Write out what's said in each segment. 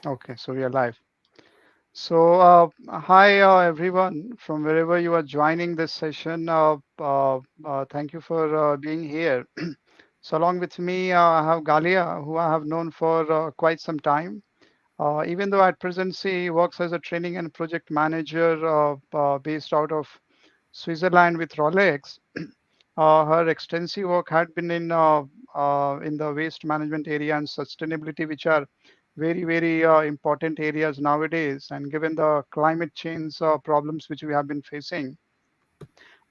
Okay, so we are live. So, hi everyone from wherever you are joining this session. Thank you for being here. So, along with me, I have Galia, who I have known for quite some time. Even though at present she works as a training and project manager based out of Switzerland with Rolex. Her extensive work had been in the waste management area and sustainability, which are very important areas nowadays. And given the climate change problems which we have been facing,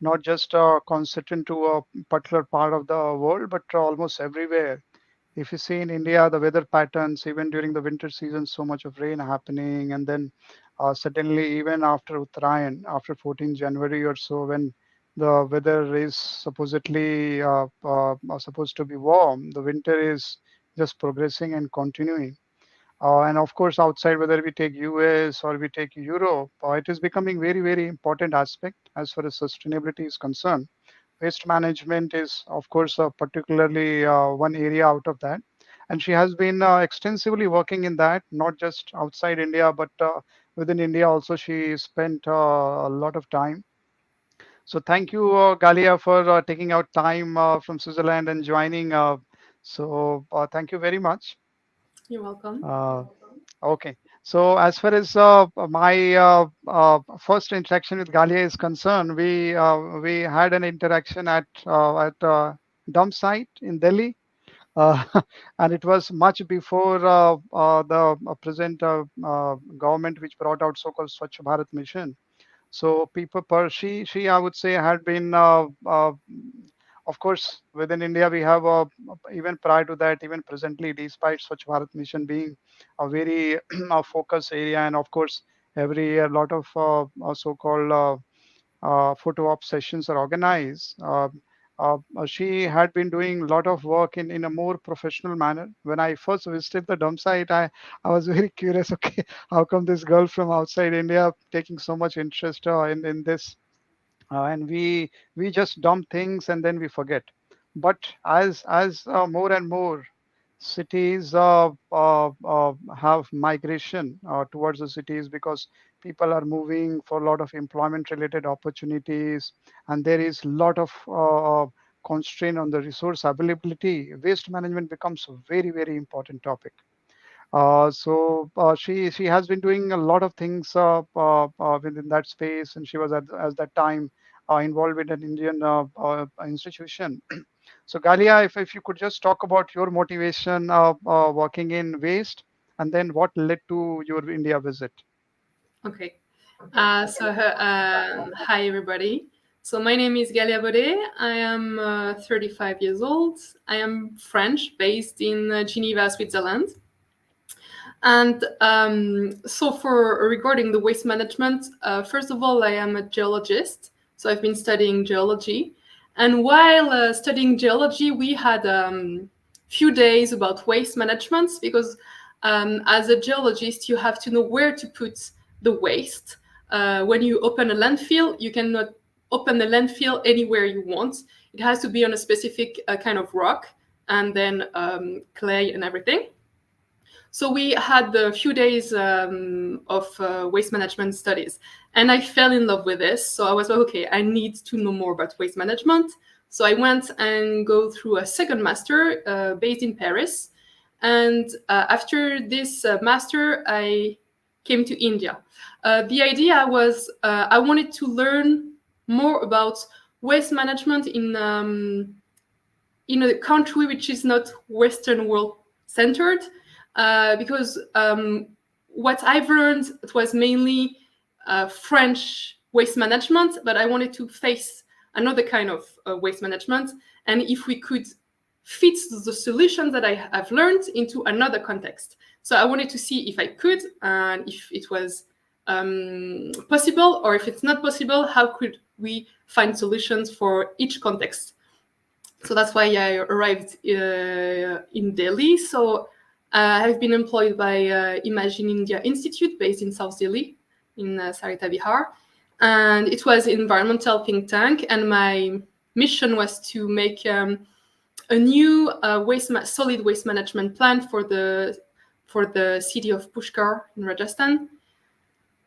not just concentrated to a particular part of the world, but almost everywhere. If you see in India, the weather patterns, even during the winter season, so much of rain happening, and then suddenly, even after Uttarayan, after 14 January or so, when the weather is supposed to be warm, the winter is just progressing and continuing. And of course, outside, whether we take US or we take Europe, it is becoming very important aspect as far as sustainability is concerned. Waste management is, of course, particularly one area out of that. And she has been extensively working in that, not just outside India, but within India also. She spent a lot of time. So thank you, Galia, for taking out time from Switzerland and joining. Thank you very much. You're welcome. Uh, Okay. So as far as my first interaction with Galia is concerned, we had an interaction at dump site in Delhi, uh, and it was much before the present government which brought out so-called Swachh Bharat mission. So people, she I would say had been, of course, within India we have even prior to that, even presently, despite Swachh Bharat mission being a very focus area, and of course every year a lot of so-called photo op sessions are organized. She had been doing a lot of work in a more professional manner. When I first visited the dump site, I was very curious. Okay, how come this girl from outside India taking so much interest in this? And we just dump things and then we forget. But as more and more cities have migration towards the cities, because people are moving for a lot of employment related opportunities, and there is a lot of constraint on the resource availability, waste management becomes a very important topic. She has been doing a lot of things within that space, and she was at that time involved with an Indian institution. So Galia, if you could just talk about your motivation working in waste, and then what led to your India visit. Okay. Hi everybody. So my name is Galia Baudet. I am 35 years old. I am French, based in Geneva, Switzerland. And so for regarding the waste management, first of all, I am a geologist. So I've been studying geology. And while studying geology, we had few days about waste management because as a geologist, you have to know where to put the waste. When you open a landfill, you cannot open the landfill anywhere you want. It has to be on a specific kind of rock and then clay and everything. So we had a few days of waste management studies, and I fell in love with this. So I was like, okay, I need to know more about waste management. So I went and go through a second master based in Paris, and after this master, I came to India. The idea was I wanted to learn more about waste management in a country which is not Western world centered, because what I've learned, it was mainly French waste management, but I wanted to face another kind of waste management, and if we could fit the solutions that I have learned into another context. So I wanted to see if I could, and if it was possible, or if it's not possible, how could we find solutions for each context. So that's why I arrived in Delhi. So I've been employed by Immersion India Institute, based in South Delhi, in Sarita Bihar, and it was an environmental think tank. And my mission was to make a new solid waste management plan for the city of Pushkar in Rajasthan.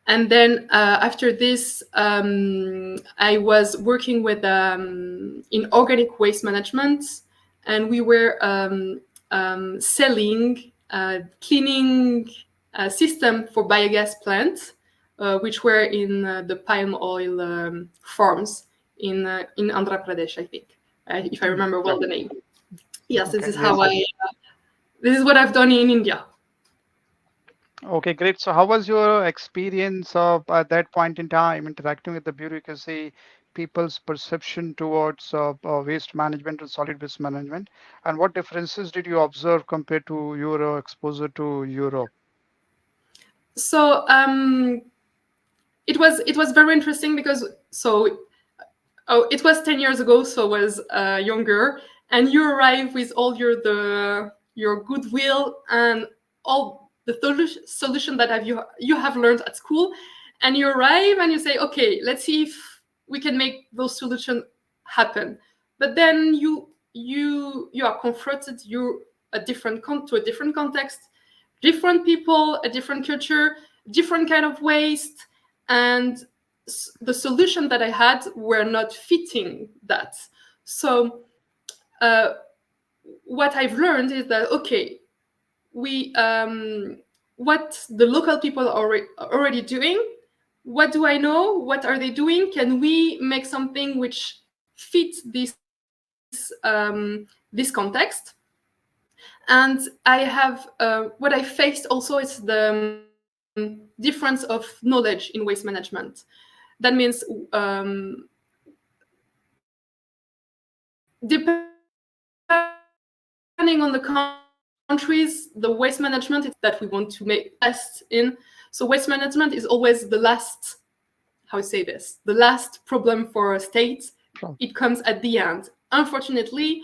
And then after this, I was working with in organic waste management, and we were selling cleaning system for biogas plants, which were in the palm oil farms in Andhra Pradesh, I think, if I Mm. remember well the name. Yes, this Okay, is yes, how yes. this is what I've done in India. Okay, great. So, how was your experience of at that point in time interacting with the bureaucracy, people's perception towards waste management and solid waste management, and what differences did you observe compared to your exposure to Europe? So it was very interesting because it was 10 years ago, so I was younger, and you arrive with all your goodwill and all the solution that you have learned at school, and you arrive and you say, okay, let's see if we can make those solutions happen. But then you are confronted, you to a different context, different people, a different culture, different kind of waste, and the solution that I had were not fitting that. So uh, what I've learned is that, okay, we what the local people are already doing. What do I know? What are they doing? Can we make something which fits this context? And I have what I faced also is the difference of knowledge in waste management. That means depending on the countries, the waste management is always the last that we want to make best in. So waste management is always the last, how I say this, the last problem for a state. Sure. It comes at the end. Unfortunately,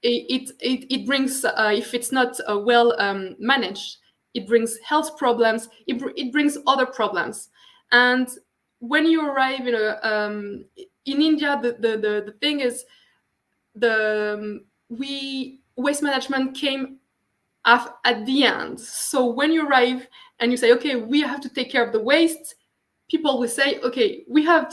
it brings if it's not well managed, it brings health problems. It brings other problems. And when you arrive in India, the thing is the we waste management came at the end. So when you arrive and you say, okay, we have to take care of the waste, people will say, okay, we have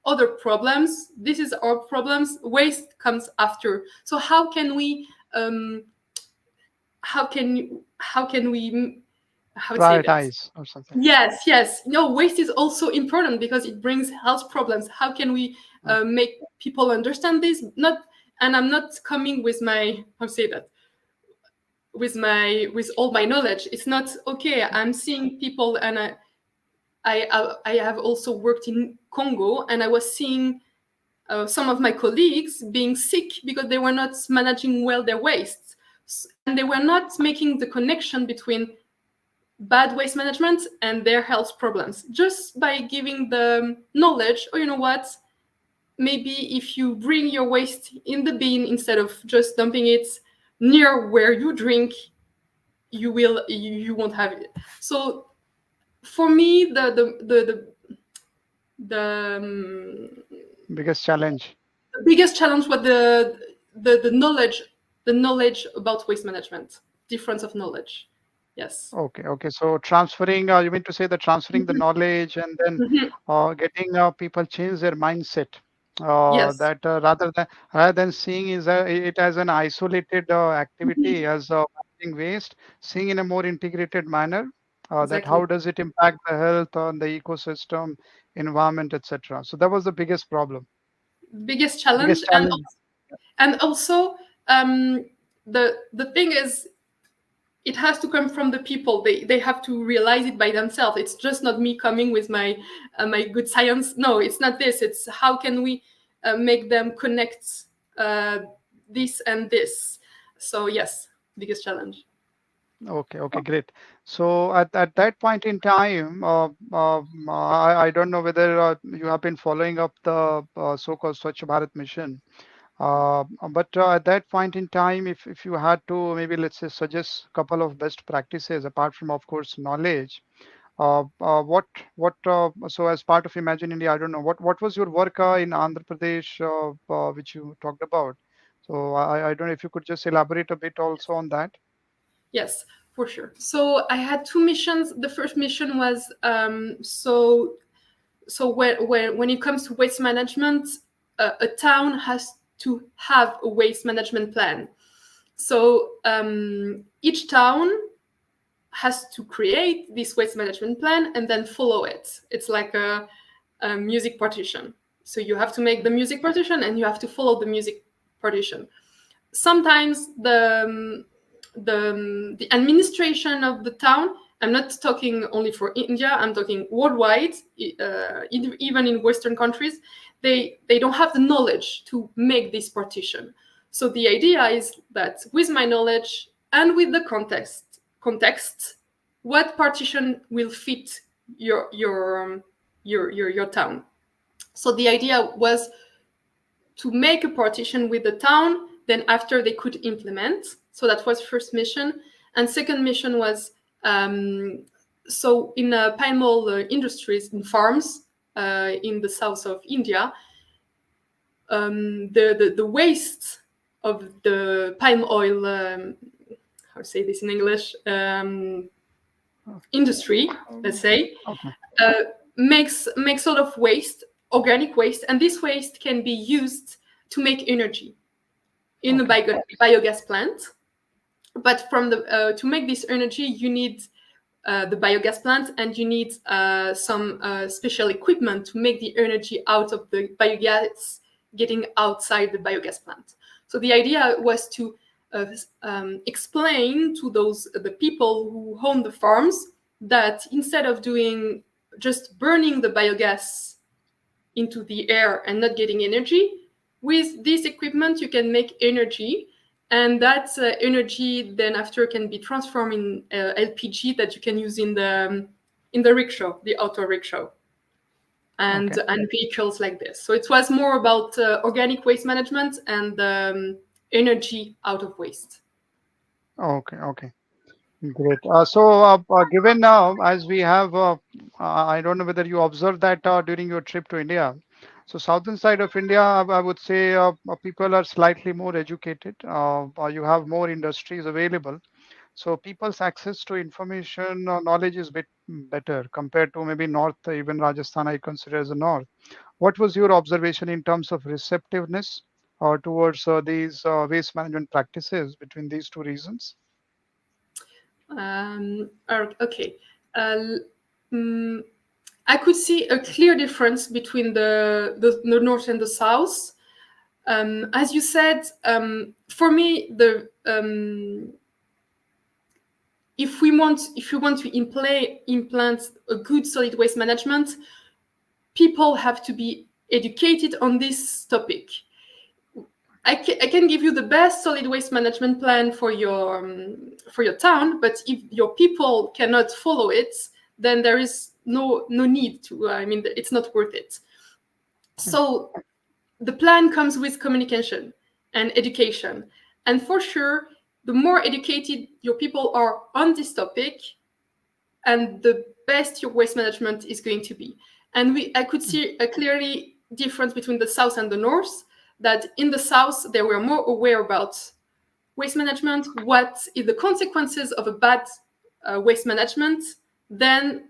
other problems. This is our problems. Waste comes after. So how can we how to say that? Prioritize or something. Yes, yes. No, waste is also important because it brings health problems. How can we Uh, make people understand this? Not, and I'm not coming with my, how to say that, with all my knowledge. It's not okay. I'm seeing people, and I have also worked in Congo, and I was seeing some of my colleagues being sick because they were not managing well their waste, and they were not making the connection between bad waste management and their health problems just by giving the knowledge. Oh, you know what? Maybe if you bring your waste in the bin instead of just dumping it near where you drink, you won't have it. So for me, the Biggest challenge. biggest challenge was the knowledge, the knowledge about waste management, difference of knowledge. Yes. Okay, okay. So transferring, you mean to say that transferring the Mhm. knowledge and then Mhm. getting people change their mindset. Yes, That rather than seeing it as an isolated activity as managing waste, seeing in a more integrated manner. That exactly. how does it impact the health on the ecosystem, environment, etc. So that was the biggest problem, Biggest challenge. biggest challenge. And also the thing is, it has to come from the people. They have to realize it by themselves. It's just not me coming with my good science. No, it's not this. It's how can we make them connect uh, this and this. So yes, biggest challenge. Okay, okay, great. So at that point in time, I don't know whether you have been following up the so-called Swachh Bharat mission. But at that point in time, if you had to maybe let's say suggest a couple of best practices apart from of course knowledge, so as part of Imagine India, I don't know what was your work in Andhra Pradesh which you talked about. So I don't know if you could just elaborate a bit also on that. Yes. For sure. So I had two missions. The first mission was so when it comes to waste management, a town has to have a waste management plan. So each town has to create this waste management plan and then follow it. It's like a music partition. So you have to make the music partition and you have to follow the music partition. Sometimes the administration of the town, I'm not talking only for India, I'm talking worldwide, even in Western countries, they don't have the knowledge to make this partition. So the idea is that with my knowledge and with the context, what partition will fit your town. So the idea was to make a partition with the town, then after they could implement. So that was first mission. And second mission was so in palm oil industries, in farms in the south of India, the waste of the palm oil, how to say this in English, industry, let's say, makes sort of waste, organic waste, and this waste can be used to make energy in a biogas plant. But from the to make this energy, you need the biogas plant, and you need some special equipment to make the energy out of the biogas getting outside the biogas plant. So the idea was to explain to the people who own the farms that instead of doing just burning the biogas into the air and not getting energy, with this equipment you can make energy, and that energy then after can be transformed in LPG that you can use in the rickshaw, the auto rickshaw, and vehicles like this. So it was more about organic waste management and energy out of waste. Okay. Great. Given now, as we have, I don't know whether you observed that during your trip to India. So, southern side of India, I would say people are slightly more educated. You have more industries available. So, people's access to information or knowledge is bit better compared to maybe north, even Rajasthan, I consider as a north. What was your observation in terms of receptiveness towards these waste management practices between these two regions? Okay. I could see a clear difference between the north and the south. As you said, for me, if you want to implant a good solid waste management, people have to be educated on this topic. I can give you the best solid waste management plan for your town, but if your people cannot follow it, then there is no need to. I mean, it's not worth it. So the plan comes with communication and education, and for sure, the more educated your people are on this topic, and the best your waste management is going to be. And I could see a clearly difference between the south and the north, that in the south they were more aware about waste management, what is the consequences of a bad waste management, then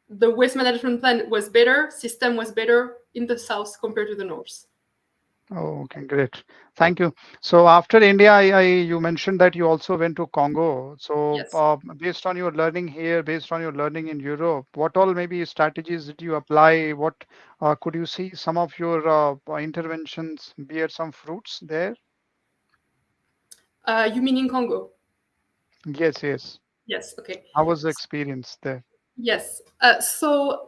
the waste management plan was better, system was better in the south compared to the north. Oh, okay, great. Thank you. So after India, you mentioned that you also went to Congo. So Yes. based on your learning here, based on your learning in Europe, what all maybe strategies did you apply? What could you see some of your interventions bear some fruits there? You mean in Congo? Yes. Yes. Okay. How was the experience there? Yes. So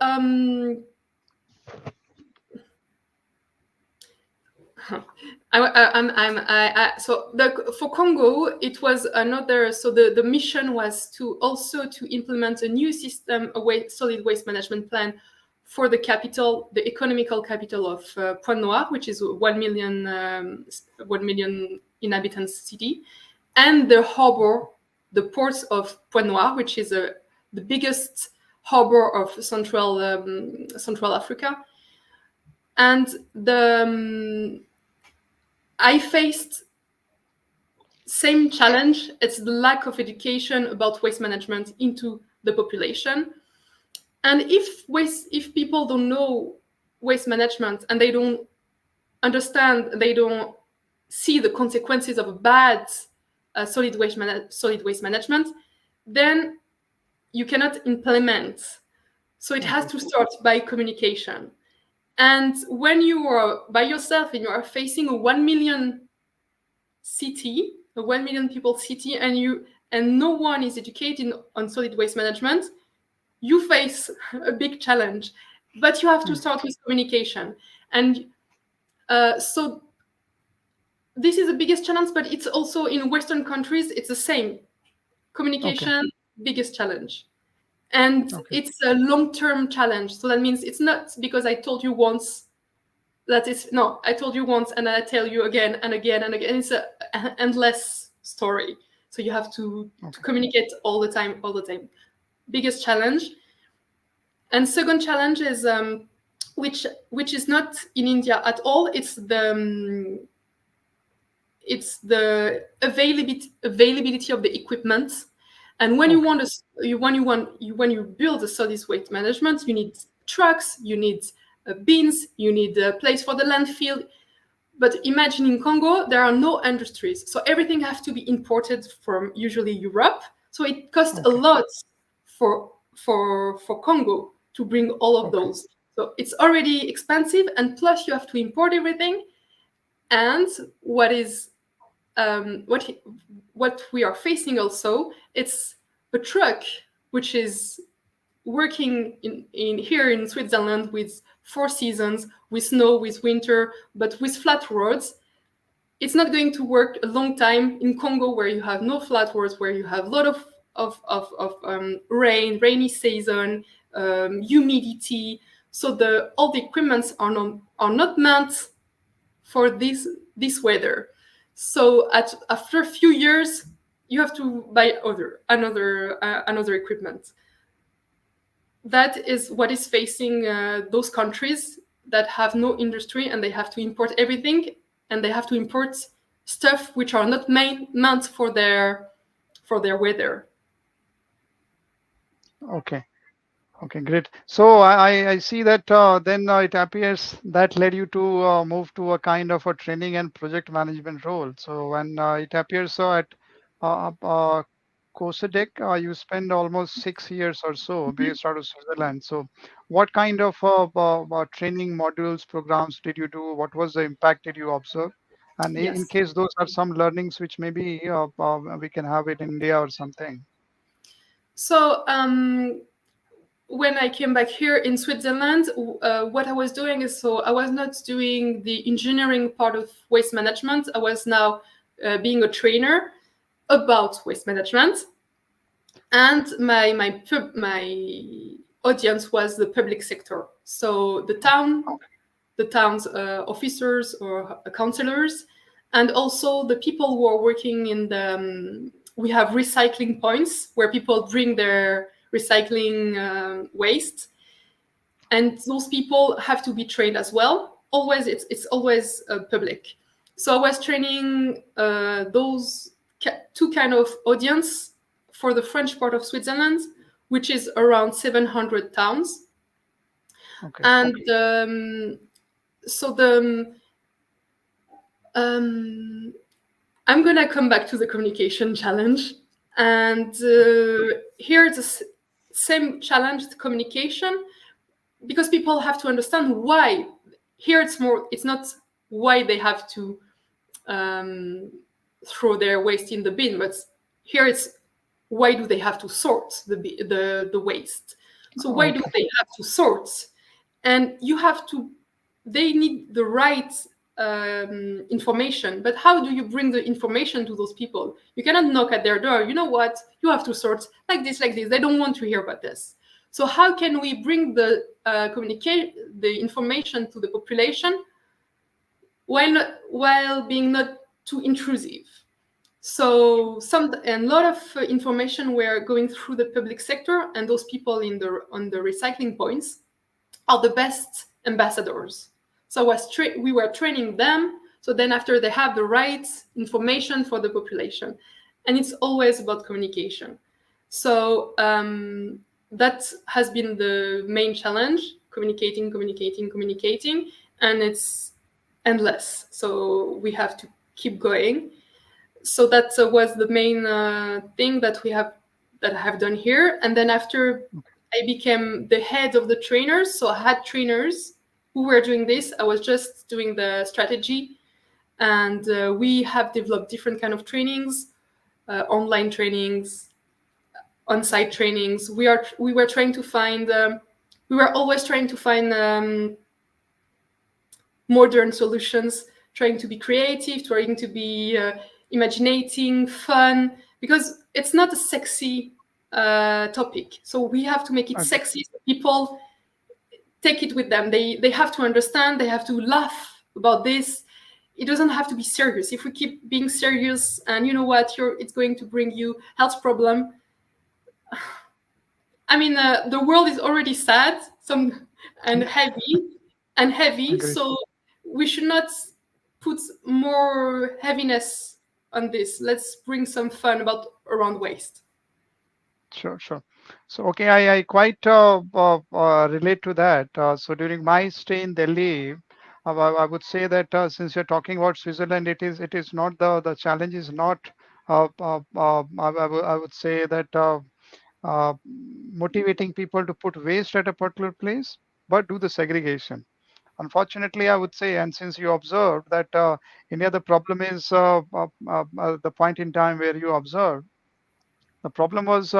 for Congo, it was another. So the mission was to implement a new system, solid waste management plan for the capital, the economical capital of Pointe Noire, which is 1 million inhabitants city, and the harbor, the ports of Pointe Noire, which is the biggest harbor of Central Africa, and I faced same challenge. It's the lack of education about waste management into the population. And if people don't know waste management and they don't understand, they don't see the consequences of a bad solid waste management, then you cannot implement. So it has Okay. to start by communication. And when you are by yourself and you are facing a 1 million city, a 1 million people city, and no one is educated on solid waste management, you face a big challenge. But you have to Mm. start with communication. And so this is the biggest challenge, but it's also in Western countries, it's the same. Okay. Communication, biggest challenge. And Okay. it's a long-term challenge. So that means it's not because I told you once that is, no, I told you once and I tell you again and again and again. It's an endless story. So you have to Okay. communicate all the time, all the time. Biggest challenge. And second challenge is which is not in India at all. It's the availability of the equipment. And when you Okay. want when you build a solid waste management, you need trucks, you need bins, you need a place for the landfill. But imagine in Congo, there are no industries, so everything has to be imported from usually Europe. So it costs a Okay. lot for Congo to bring all of Okay. those. So it's already expensive, and plus you have to import everything. And what is what we are facing also, it's a truck which is working in here in Switzerland with 4 seasons, with snow, with winter, but with flat roads. It's not going to work a long time in Congo, where you have no flat roads, where you have a lot of rain, rainy season, humidity. So all the equipments are not meant for this weather. So after a few years, you have to buy another equipment. That is what is facing those countries that have no industry, and they have to import everything, and they have to import stuff which are not meant for their weather. Okay. Okay, great. So I see that then it appears that led you to move to a kind of a training and project management role. So when it appears so at COSADEC, you spend almost 6 years or so Mhm. based out of Switzerland. So what kind of training modules, programs did you do? What was the impact did you observe? And in Yes. case those are some learnings which maybe we can have it in India or something. So when I came back here in Switzerland, what I was doing is, so I was not doing the engineering part of waste management. I was now being a trainer about waste management, and my audience was the public sector. So the town's officers or councillors, and also the people who are working in the. We have recycling points where people bring their recycling waste, and those people have to be trained as well. Always, it's always public. So I was training those two kind of audience for the French part of Switzerland, which is around 700 towns, Okay. and so um, I'm gonna come back to the communication challenge, and here it's the same challenge, the communication, because people have to understand why. Here it's not why they have to um, throw their waste in the bin, but here it's why do they have to sort the waste. So why do Okay. they have to sort? And they need the right information, but how do you bring the information to those people? You cannot knock at their door, you know what, you have to sort like this, like this. They don't want to hear about this. So how can we bring the the information to the population while being not too intrusive? So a lot of information were going through the public sector, and those people on the recycling points are the best ambassadors. So we were training them So then after they have the right information for the population. And it's always about communication. So that has been the main challenge, communicating, communicating, communicating, and it's endless. So we have to keep going. So that was the main thing that I have done here. And then after I became the head of the trainers, so I had trainers who were doing this. I was just doing the strategy, and we have developed different kind of trainings, online trainings, on-site trainings. We were trying to find. We were always trying to find modern solutions, trying to be creative, trying to be imaginating, fun, because it's not a sexy topic. So we have to make it Agree. sexy so people take it with them. They have to understand, they have to laugh about this. It doesn't have to be serious. If we keep being serious and you know what, it's going to bring you health problem. I mean, the world is already sad, and heavy. Agree. So we should not put more heaviness on this. Let's bring some fun around waste. Sure, sure. So, okay, I quite relate to that. So, during my stay in Delhi, I would say that since you're talking about Switzerland, it is not the challenge is not. I would say that motivating people to put waste at a particular place, but do the segregation. Unfortunately, I would say, and since you observed that India, the problem is the point in time where you observed the problem was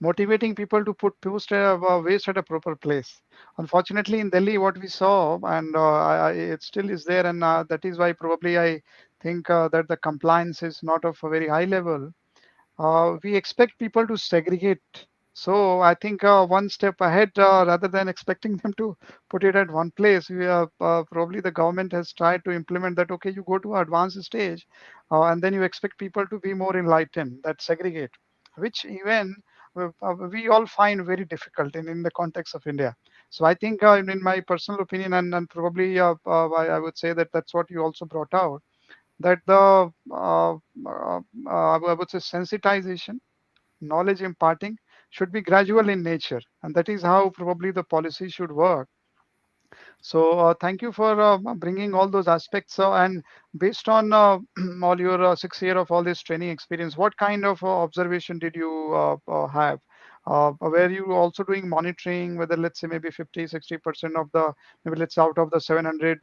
motivating people to put waste at a proper place. Unfortunately, in Delhi, what we saw, and it still is there, and that is why probably I think that the compliance is not of a very high level. We expect people to segregate. So I think one step ahead, rather than expecting them to put it at one place, probably the government has tried to implement that. Okay, you go to advanced stage, and then you expect people to be more enlightened, that segregate, which even we all find very difficult in the context of India. So I think, in my personal opinion, and probably I would say that that's what you also brought out, that the I would say sensitization, knowledge imparting should be gradual in nature, and that is how probably the policy should work. So thank you for bringing all those aspects. And based on all your 6 year of all this training experience, what kind of observation did you have? Were you also doing monitoring, whether let's say maybe 50, 60% of the, maybe let's say out of the 700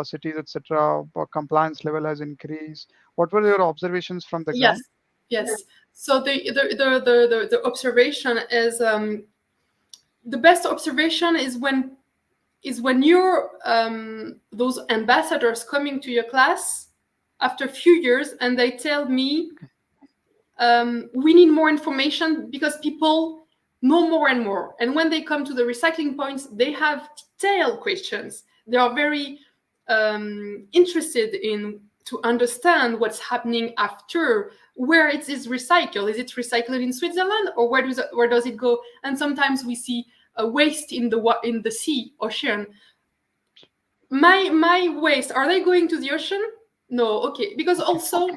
cities, etc., compliance level has increased? What were your observations from the Yes, ground? yes. So the observation is the best observation is when you're those ambassadors coming to your class after a few years and they tell me we need more information because people know more and more. And when they come to the recycling points, they have detailed questions. They are very interested in to understand what's happening after, where it is recycled. Is it recycled in Switzerland, or where does it go? And sometimes we see a waste in the sea, ocean. My waste, are they going to the ocean? No, okay, because Okay, also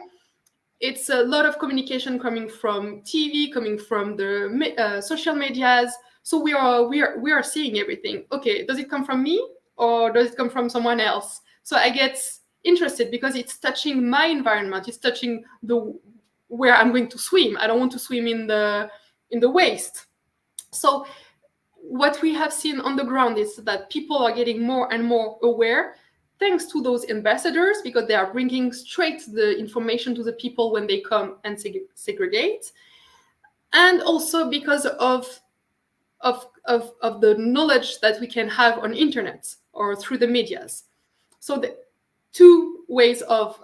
it's a lot of communication coming from TV, coming from the social medias. So we are seeing everything. Okay, does it come from me or does it come from someone else? So I get interested because it's touching my environment. It's touching the where I'm going to swim. I don't want to swim in the waste. So what we have seen on the ground is that people are getting more and more aware thanks to those ambassadors because they are bringing straight the information to the people when they come and segregate, and also because of the knowledge that we can have on internet or through the medias. So the two ways of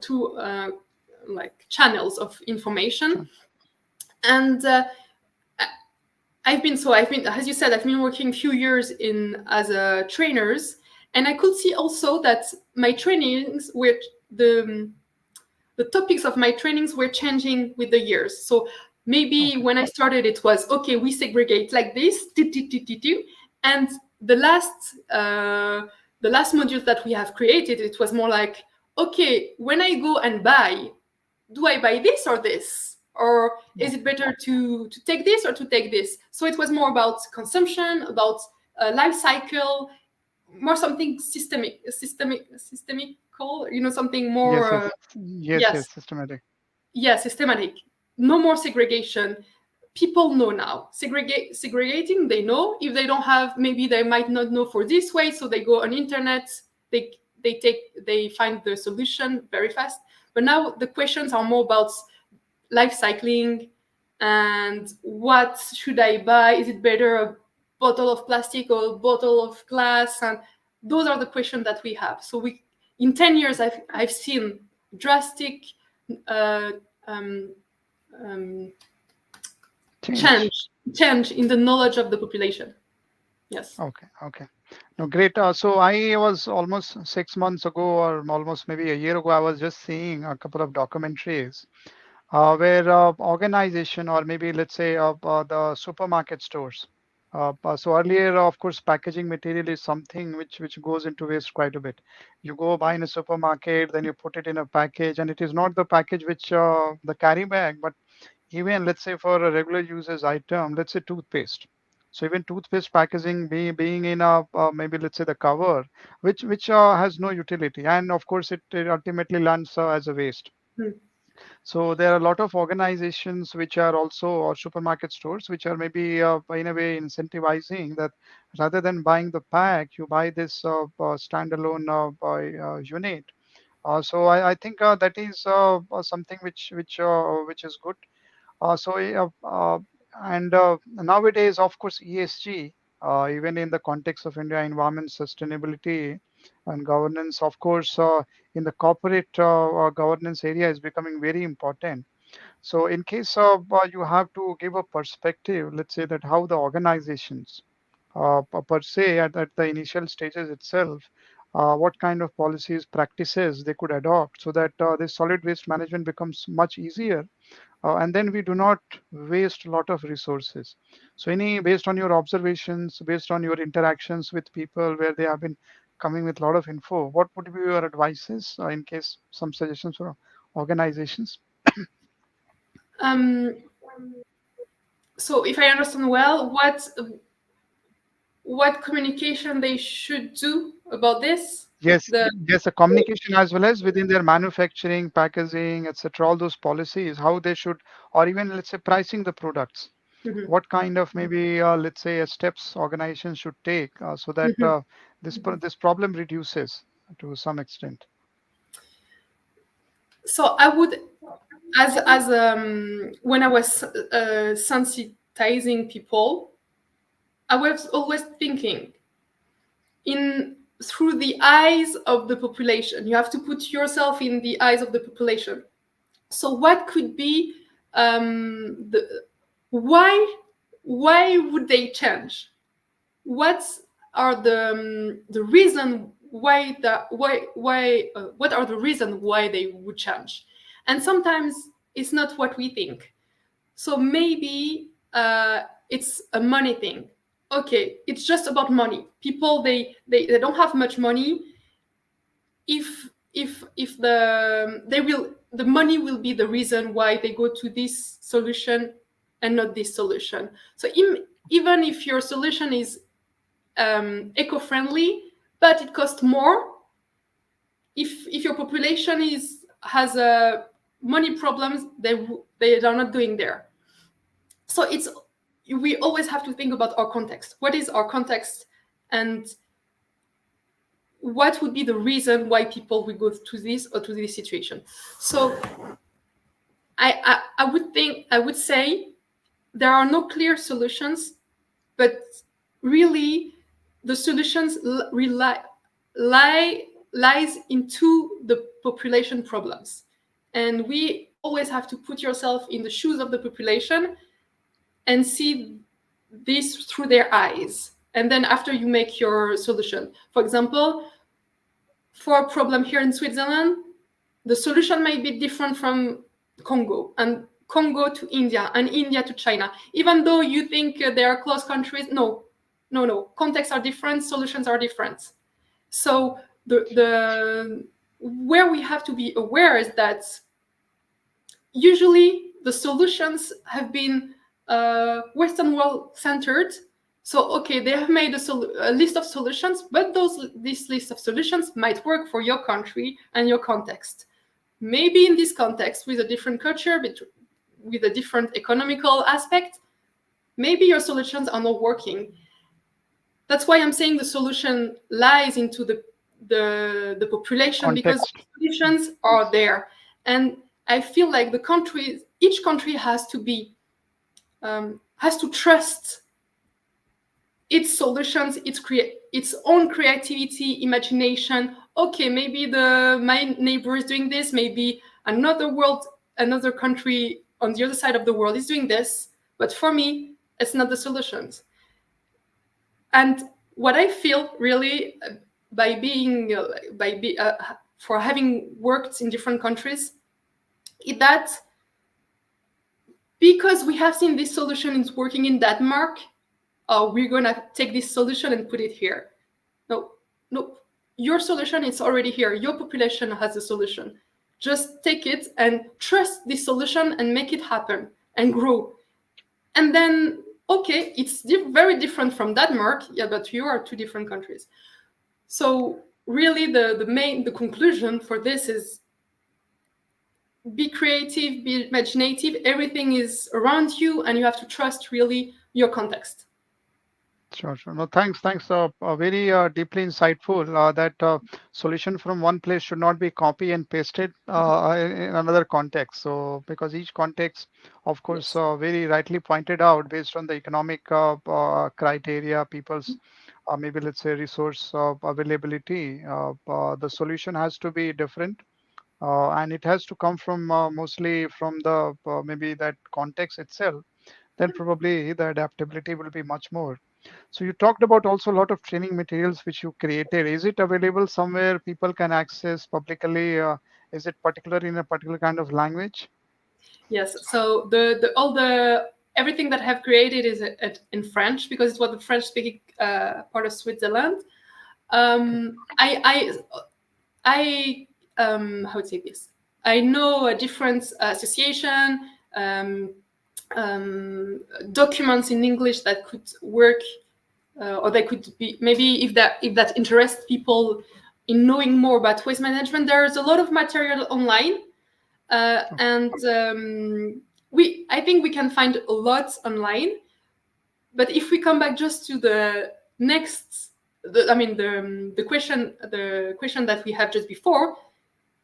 two like channels of information. sure. And I've been, as you said, I've been working a few years in as a trainers, and I could see also that my trainings were the topics of my trainings were changing with the years. So maybe Okay, when I started, it was okay, we segregate like this, and the last modules that we have created, it was more like okay, when I go and buy, do I buy this or this? Or is it better to take this or to take this? So it was more about consumption, about life cycle, more something systemical, something Yes, more, yes, yes, yes, yes, systematic. yeah, systematic. No more segregation. People know now. Segregating, they know. If they don't have, maybe they might not know for this way, so they go on internet. They they find the solution very fast. But now the questions are more about life cycling and what should I buy? Is it better a bottle of plastic or a bottle of glass? And those are the questions that we have. So we, in 10 years, I've seen drastic uh, um, um, Change. change change in the knowledge of the population. Yes. Okay, okay. No, great. So I was almost 6 months ago, or almost maybe a year ago, I was just seeing a couple of documentaries where organization, or maybe let's say the supermarket stores. So earlier, of course, packaging material is something which goes into waste quite a bit. You go buy in a supermarket, then you put it in a package, and it is not the package which the carry bag, but even let's say for a regular user's item, let's say toothpaste. So even toothpaste packaging being in a maybe let's say the cover, which has no utility, and of course it ultimately lands as a waste. Mm. So there are a lot of organizations which are also, or supermarket stores, which are maybe in a way incentivizing that rather than buying the pack, you buy this standalone unit. So I think that is something which is good. And nowadays, of course, ESG, even in the context of India, environment, sustainability, and governance, of course, in the corporate governance area is becoming very important. So, in case of you have to give a perspective, let's say that how the organizations, per se, at the initial stages itself, what kind of policies, practices they could adopt so that this solid waste management becomes much easier, and then we do not waste a lot of resources. So any, based on your observations, based on your interactions with people where they have been coming with a lot of info, what would be your advices in case some suggestions for organizations? Um, so if I understand well, what communication they should do about this? Yes, The yes, a communication as well as within their manufacturing, packaging, etc. All those policies, how they should, or even let's say pricing the products. Mhm. What kind of maybe let's say steps organizations should take so that Mhm. this problem reduces to some extent. So I would, as when I was sensitizing people, I was always thinking in through the eyes of the population. You have to put yourself in the eyes of the population. So what could be the why why would they change? What are the reason why what are the reason why they would change? And sometimes it's not what we think. So maybe it's a money thing. Okay, it's just about money. People, they don't have much money. If the money will be the reason why they go to this solution and not this solution. So even if your solution is eco-friendly, but it costs more, if your population has money problems, they are not doing there. So it's, we always have to think about our context. What is our context, and what would be the reason why people will go to this or to this situation? So I would say there are no clear solutions, but really the solutions lies into the population problems, and we always have to put yourself in the shoes of the population and see this through their eyes, and then after you make your solution. For example, for a problem here in Switzerland, the solution might be different from Congo, and Congo to India, and India to China. Even though you think they are close countries, no. Contexts are different, solutions are different. So the where we have to be aware is that usually the solutions have been Western world centered. So, okay, they have made a list of solutions, but this list of solutions might work for your country and your context. Maybe in this context, with a different culture, with a different economical aspect, maybe your solutions are not working. That's why I'm saying the solution lies into the population, because Context. solutions are there. And I feel like each country has to trust its solutions, its own creativity, imagination. Okay, maybe my neighbor is doing this, maybe another country on the other side of the world is doing this, but for me, it's not the solutions. And what I feel really by being by be, for having worked in different countries is that because we have seen this solution is working in Denmark, we're gonna take this solution and put it here. No, no, your solution is already here. Your population has a solution. Just take it and trust this solution and make it happen and grow. And then, okay, it's very different from Denmark, yeah, but you are two different countries. So really the conclusion for this is be creative, be imaginative, everything is around you and you have to trust really your context. Sure, sure. No, thanks. Very deeply insightful. That solution from one place should not be copy and pasted in another context. So, because each context, of course, Yes. very rightly pointed out based on the economic criteria, people's maybe let's say resource availability, the solution has to be different. And it has to come from mostly from the maybe that context itself. Then probably the adaptability will be much more. So you talked about also a lot of training materials which you created. Is it available somewhere people can access publicly? Is it particular in a particular kind of language? Yes. So the all the everything that I have created is in French because it's what the French speaking part of Switzerland. Okay. I how to say this? I know a different association, um, um, documents in English that could work, or they could be maybe if that interests people in knowing more about waste management. There's a lot of material online, and I think we can find a lot online. But if we come back just to the next, I mean the question that we have just before,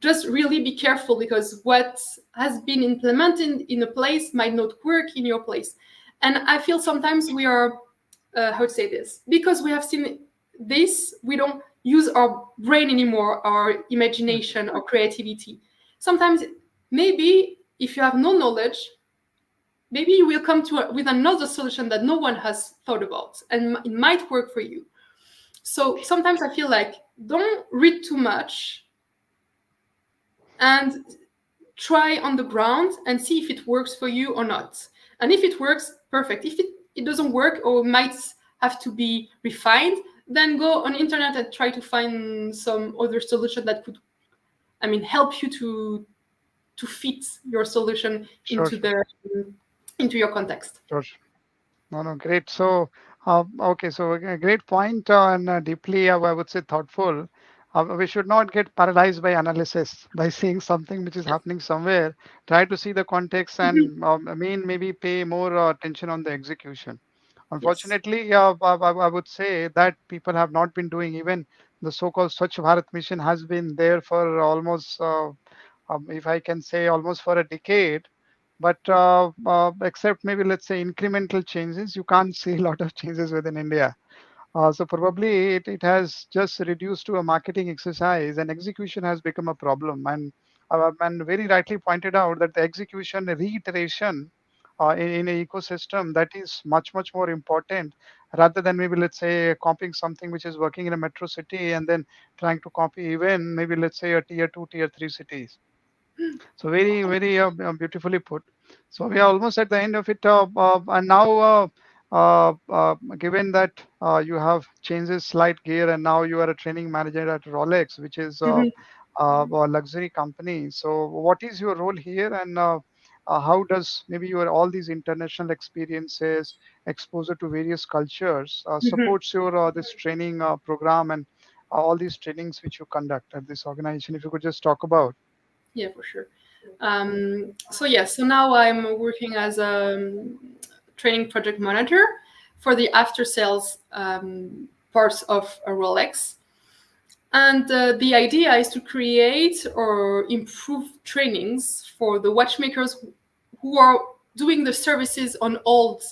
just really be careful because what has been implemented in a place might not work in your place. And I feel sometimes we are, how to say this, because we have seen this, we don't use our brain anymore, our imagination or creativity. Sometimes maybe if you have no knowledge, maybe you will come with another solution that no one has thought about and it might work for you. So sometimes I feel like don't read too much and try on the ground and see if it works for you or not. And if it works, perfect. If it doesn't work or might have to be refined, then go on internet and try to find some other solution that could, help you to fit your solution Sure, into sure, into your context. sure. No, no, great. So, okay, so great point and deeply, I would say, thoughtful. We should not get paralyzed by analysis, by seeing something which is Yes. happening somewhere. Try to see the context Mhm. and maybe pay more attention on the execution. Yes. Unfortunately, I would say that people have not been doing. Even the so-called Swachh Bharat mission has been there for almost, if I can say, almost for a decade. But except maybe let's say incremental changes, you can't see a lot of changes within India. So probably it has just reduced to a marketing exercise, and execution has become a problem. And very rightly pointed out that the execution reiteration in an ecosystem that is much more important rather than maybe let's say copying something which is working in a metro city and then trying to copy even maybe let's say a tier two, tier three cities. So very beautifully put. So we are almost at the end of it, and now given that you have changed this slight gear and now you are a training manager at Rolex, which is Mhm. or luxury company. So, what is your role here, and how does maybe your all these international experiences, exposure to various cultures, Mhm. supports your this training program and all these trainings which you conduct at this organization? If you could just talk about. Yeah, for sure. So yeah, so now I'm working as a training project manager for the after sales parts of a Rolex. And the idea is to create or improve trainings for the watchmakers who are doing the services on old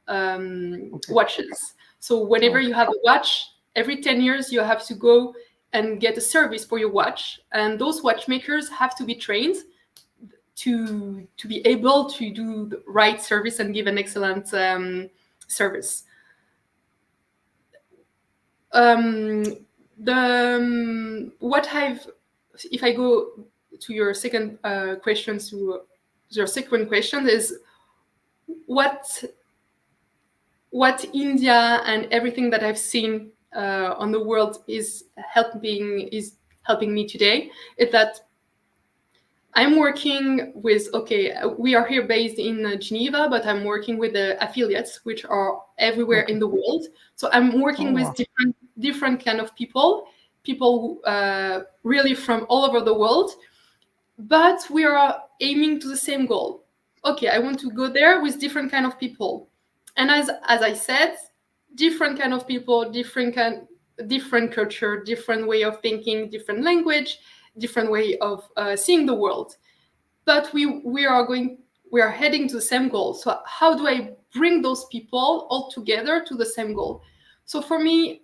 Okay. watches. So whenever you Okay. have a watch, every 10 years you have to go and get a service for your watch. And those watchmakers have to be trained to be able to do the right service and give an excellent service. Um, what I've if I go to your second question, to your second question is what India and everything that I've seen on the world is helping me today is that I'm working with, okay, we are here based in Geneva, but I'm working with the affiliates, which are everywhere in Okay. the world. So I'm working Oh, with wow. different kind of people who, really from all over the world, but we are aiming to the same goal. Okay, I want to go there with different kind of people, and as I said, different kind of people, different culture, different way of thinking, different language, different way of seeing the world, but we are heading to the same goal. So how do I bring those people all together to the same goal? So for me,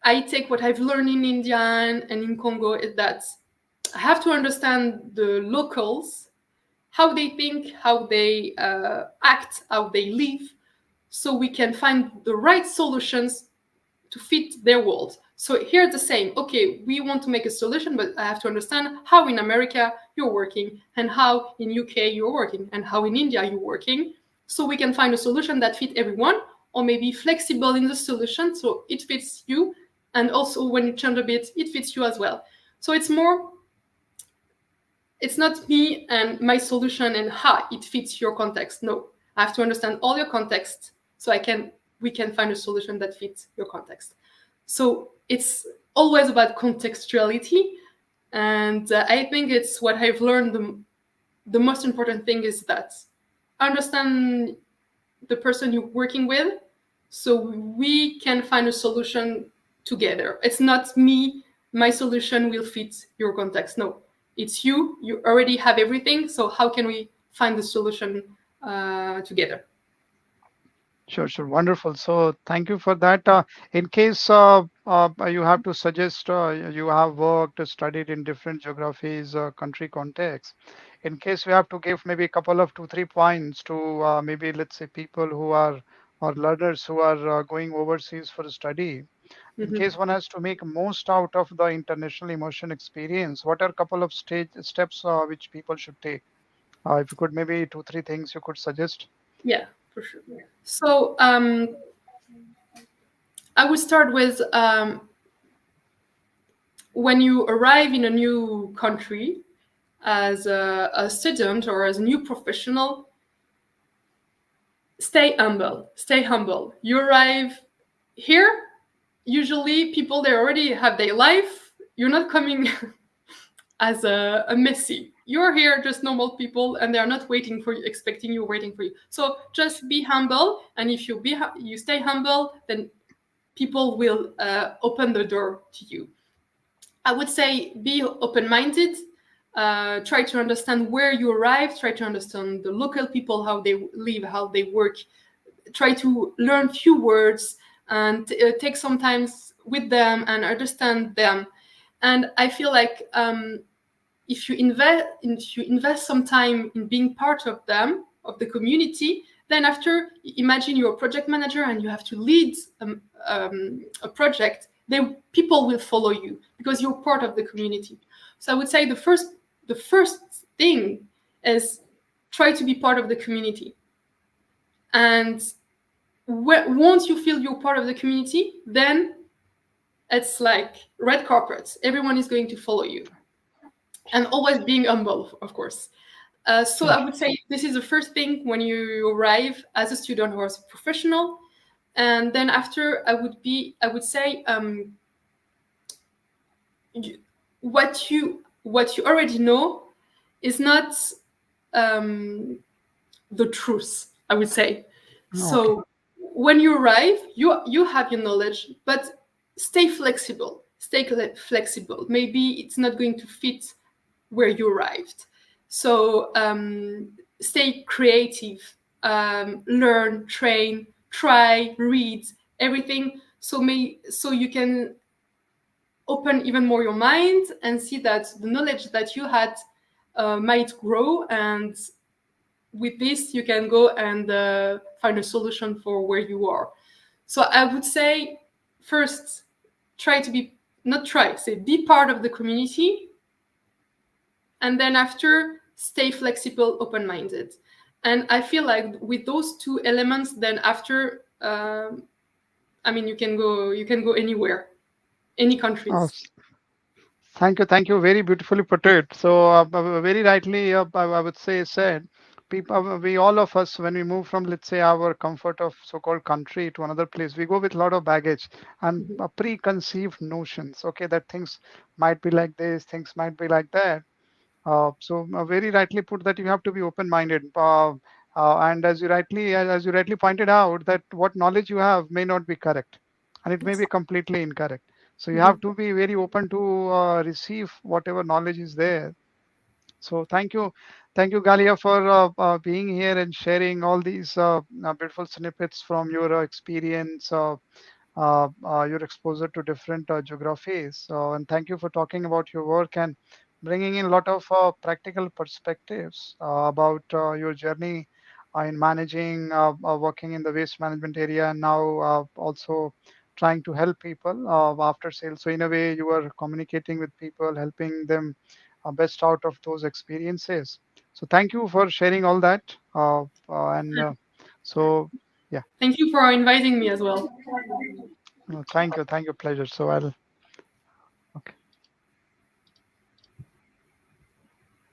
I take what I've learned in India and in Congo is that I have to understand the locals, how they think, how they act, how they live, so we can find the right solutions to fit their world. So here the same. Okay, we want to make a solution, but I have to understand how in America you're working, and how in UK you're working, and how in India you're working, so we can find a solution that fit everyone, or maybe flexible in the solution so it fits you, and also when you change a bit, it fits you as well. So it's not me and my solution and how it fits your context. No, I have to understand all your context so we can find a solution that fits your context. So it's always about contextuality, and I think it's what I've learned. The most important thing is that understand the person you're working with, so we can find a solution together. It's not me, my solution will fit your context. No, it's you. You already have everything. So how can we find the solution together? Sure, sure. Wonderful. So thank you for that. In case you have to suggest, you have worked, studied in different geographies, country contexts. In case we have to give maybe a couple of 2, 3 points to maybe let's say people who are or learners who are going overseas for study. In Mhm. case one has to make most out of the international immersion experience, what are a couple of steps which people should take? If you could maybe 2, 3 things you could suggest. Yeah, for sure. So I would start with when you arrive in a new country as a student or as a new professional, stay humble. Stay humble. You arrive here, usually people they already have their life. You're not coming as a Messi. You're here just normal people, and they're not waiting for you, expecting you, waiting for you. So just be humble, and if you stay humble, then people will open the door to you. I would say be open-minded. Try to understand where you arrive. Try to understand the local people, how they live, how they work. Try to learn few words and take some time with them and understand them. And I feel like if you invest some time in being part of them, of the community, then after, imagine you're a project manager and you have to lead a project, then people will follow you because you're part of the community. So I would say the first thing is try to be part of the community. And once you feel you're part of the community, then It's like red carpets. Everyone is going to follow you, and always being humble, of course. So Sure. I would say this is the first thing when you arrive as a student or as a professional. And then after, I would say, what you already know is not the truth, I would say. Okay. So when you arrive, you have your knowledge, but stay flexible. Flexible. Maybe it's not going to fit where you arrived. So stay creative, learn, train, try, read, everything. So you can open even more your mind and see that the knowledge that you had might grow, and with this you can go and find a solution for where you are. So I would say, first, try to be not try say be part of the community, and then after, stay flexible, open-minded. And I feel like with those two elements, then after, I mean, you can go anywhere, any Oh, countries. thank you, thank you. Very beautifully put it. So, very rightly, I would say said. People, we all of us, when we move from, let's say, our comfort of so-called country to another place, we go with a lot of baggage and Mhm. preconceived notions. Okay, that things might be like this, things might be like that. So very rightly put that you have to be open-minded. And as you rightly pointed out, that what knowledge you have may not be correct, and it may Yes. be completely incorrect. So you have Mhm. to be very open to receive whatever knowledge is there. So thank you, Galia, for being here and sharing all these beautiful snippets from your experience. Your exposure to different geographies. And thank you for talking about your work and bringing in a lot of practical perspectives about your journey in managing, working in the waste management area, and now also trying to help people after sales. So in a way, you are communicating with people, helping them best out of those experiences. So thank you for sharing all that. And yeah. Thank you for inviting me as well. Thank you. Thank you. Pleasure. So I'll